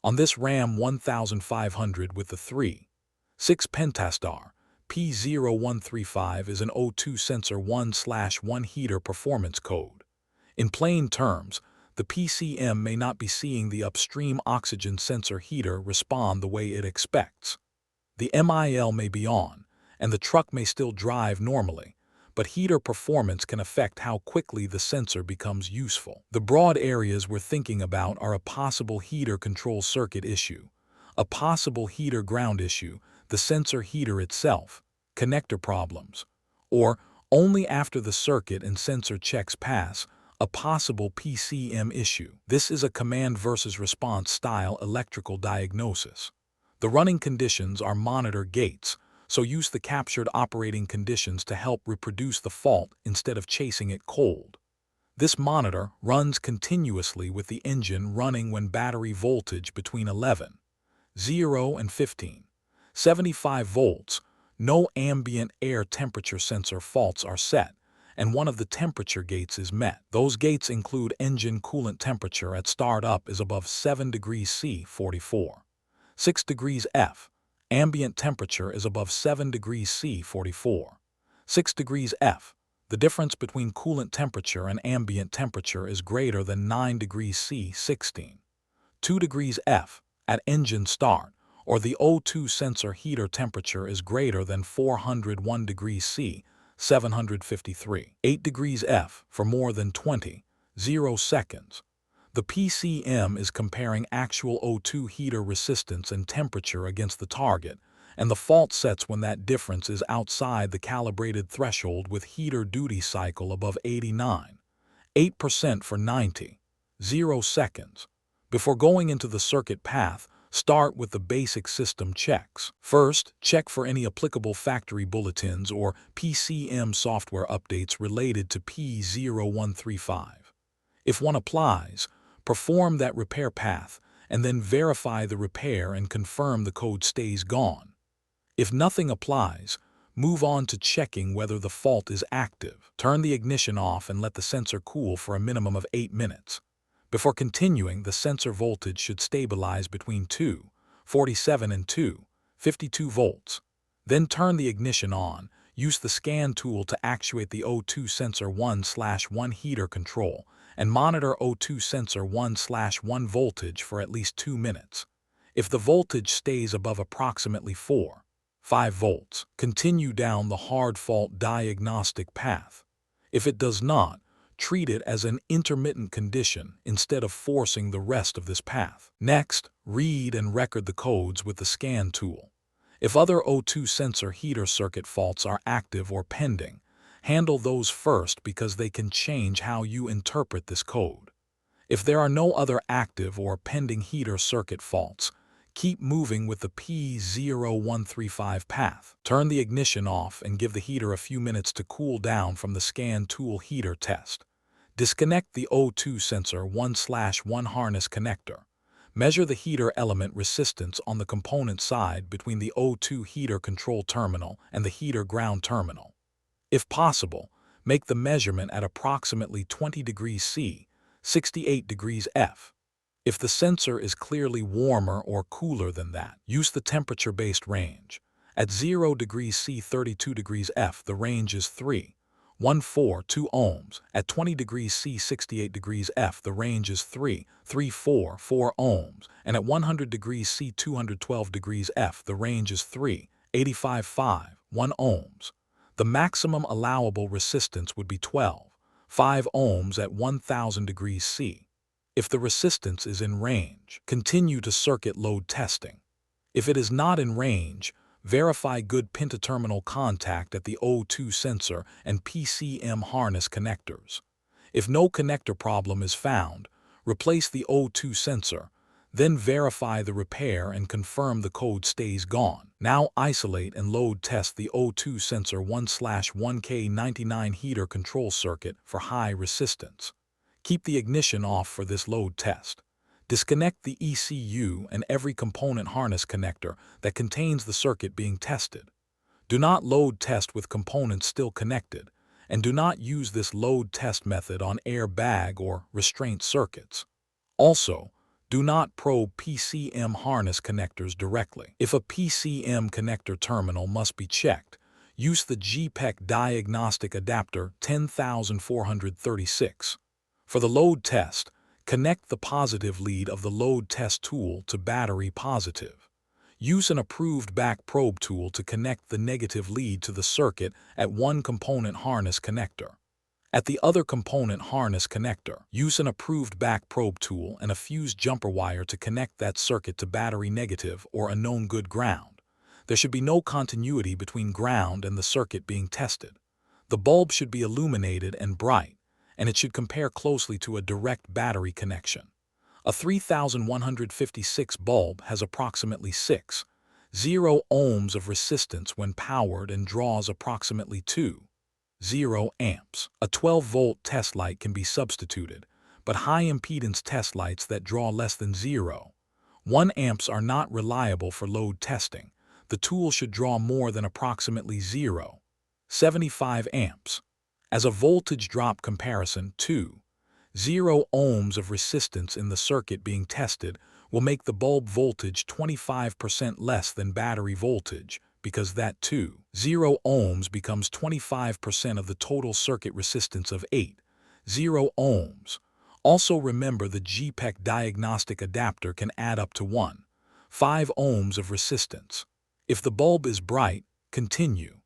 On this RAM 1500 with the 3.6 Pentastar, P0135 is an O2 sensor 1/1 heater performance code. In plain terms, the PCM may not be seeing the upstream oxygen sensor heater respond the way it expects. The MIL may be on, and the truck may still drive normally, but heater performance can affect how quickly the sensor becomes useful. The broad areas we're thinking about are a possible heater control circuit issue, a possible heater ground issue, the sensor heater itself, connector problems, or only after the circuit and sensor checks pass, a possible PCM issue. This is a command versus response style electrical diagnosis. The running conditions are monitor gates, so use the captured operating conditions to help reproduce the fault instead of chasing it cold. This monitor runs continuously with the engine running when battery voltage between 11.0 and 15.75 volts, no ambient air temperature sensor faults are set, and one of the temperature gates is met. Those gates include engine coolant temperature at startup is above 7 degrees C 44.6 degrees F. Ambient temperature is above 7 degrees C 44.6 degrees F. The difference between coolant temperature and ambient temperature is greater than 9 degrees C 16.2 degrees F at engine start, or the O2 sensor heater temperature is greater than 401 degrees C 753.8 degrees F for more than 20.0 seconds. The PCM is comparing actual O2 heater resistance and temperature against the target, and the fault sets when that difference is outside the calibrated threshold with heater duty cycle above 89.8% for 90.0 seconds. Before going into the circuit path, start with the basic system checks. First, check for any applicable factory bulletins or PCM software updates related to P0135. If one applies, perform that repair path, and then verify the repair and confirm the code stays gone. If nothing applies, move on to checking whether the fault is active. Turn the ignition off and let the sensor cool for a minimum of 8 minutes. Before continuing, the sensor voltage should stabilize between 2.47 and 2.52 volts. Then turn the ignition on. Use the scan tool to actuate the O2 sensor 1/1 heater control, and monitor O2 sensor 1/1 voltage for at least 2 minutes. If the voltage stays above approximately 4.5 volts, continue down the hard fault diagnostic path. If it does not, treat it as an intermittent condition instead of forcing the rest of this path. Next, read and record the codes with the scan tool. If other O2 sensor heater circuit faults are active or pending, handle those first because they can change how you interpret this code. If there are no other active or pending heater circuit faults, keep moving with the P0135 path. Turn the ignition off and give the heater a few minutes to cool down from the scan tool heater test. Disconnect the O2 sensor 1/1 harness connector. Measure the heater element resistance on the component side between the O2 heater control terminal and the heater ground terminal. If possible, make the measurement at approximately 20 degrees C, 68 degrees F. If the sensor is clearly warmer or cooler than that, use the temperature-based range. At 0 degrees C, 32 degrees F, the range is 3.142 ohms. At 20 degrees C, 68 degrees F, the range is 3.344 ohms. And at 100 degrees C, 212 degrees F, the range is 3.855 ohms. The maximum allowable resistance would be 12.5 ohms at 1000 degrees C. If the resistance is in range, continue to circuit load testing. If it is not in range, verify good pentaterminal contact at the O2 sensor and PCM harness connectors. If no connector problem is found, replace the O2 sensor, then verify the repair and confirm the code stays gone. Now isolate and load test the O2 sensor 1/1K99 heater control circuit for high resistance. Keep the ignition off for this load test. Disconnect the ECU and every component harness connector that contains the circuit being tested. Do not load test with components still connected, and do not use this load test method on airbag or restraint circuits. Also, Do not probe PCM harness connectors directly. If a PCM connector terminal must be checked, use the GPEC diagnostic adapter 10436. For the load test, connect the positive lead of the load test tool to battery positive. Use an approved back probe tool to connect the negative lead to the circuit at one component harness connector. At the other component harness connector, use an approved back probe tool and a fused jumper wire to connect that circuit to battery negative or a known good ground. There should be no continuity between ground and the circuit being tested. The bulb should be illuminated and bright, and it should compare closely to a direct battery connection. A 3156 bulb has approximately 6.0 ohms of resistance when powered and draws approximately 2.0 amps. A 12-volt test light can be substituted, but high-impedance test lights that draw less than 0.1 amps are not reliable for load testing. The tool should draw more than approximately 0.75 amps. As a voltage drop comparison, 2.0 ohms of resistance in the circuit being tested will make the bulb voltage 25% less than battery voltage, because that 2.0 ohms becomes 25% of the total circuit resistance of 8.0 ohms. Also remember the GPEC diagnostic adapter can add up to 1.5 ohms of resistance. If the bulb is bright, continue.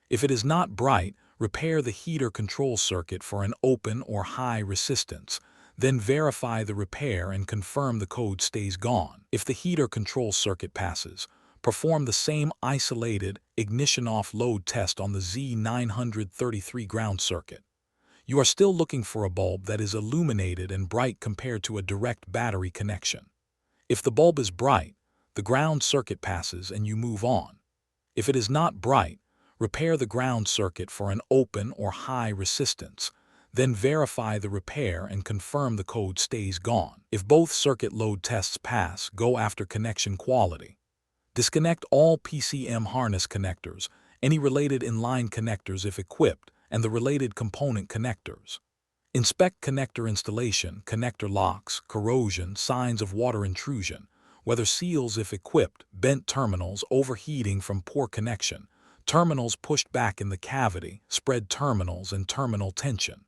If it is not bright, repair the heater control circuit for an open or high resistance. Then verify the repair and confirm the code stays gone. If the heater control circuit passes, perform the same isolated ignition off load test on the Z933 ground circuit. You are still looking for a bulb that is illuminated and bright compared to a direct battery connection. If the bulb is bright, the ground circuit passes and you move on. If it is not bright, repair the ground circuit for an open or high resistance. Then verify the repair and confirm the code stays gone. If both circuit load tests pass, go after connection quality. Disconnect all PCM harness connectors, any related inline connectors if equipped, and the related component connectors. Inspect connector installation, connector locks, corrosion, signs of water intrusion, weather seals if equipped, bent terminals, overheating from poor connection, terminals pushed back in the cavity, spread terminals and terminal tension.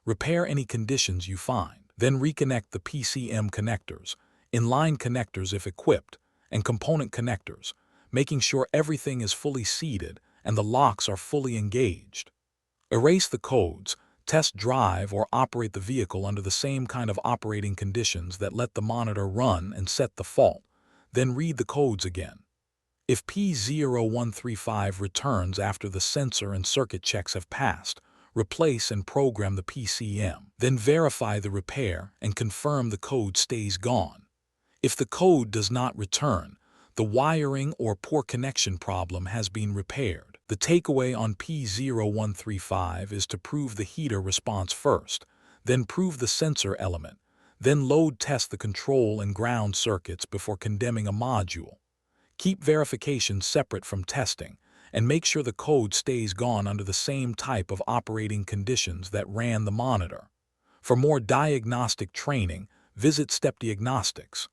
Repair any conditions you find. Then reconnect the PCM connectors, inline connectors if equipped, and component connectors, making sure everything is fully seated and the locks are fully engaged. Erase the codes, test drive or operate the vehicle under the same kind of operating conditions that let the monitor run and set the fault. Then read the codes again. If P0135 returns after the sensor and circuit checks have passed, replace and program the PCM. Then verify the repair and confirm the code stays gone. If the code does not return, the wiring or poor connection problem has been repaired. The takeaway on P0135 is to prove the heater response first, then prove the sensor element, then load test the control and ground circuits before condemning a module. Keep verification separate from testing, and make sure the code stays gone under the same type of operating conditions that ran the monitor. For more diagnostic training, visit stepdiagnostics.com.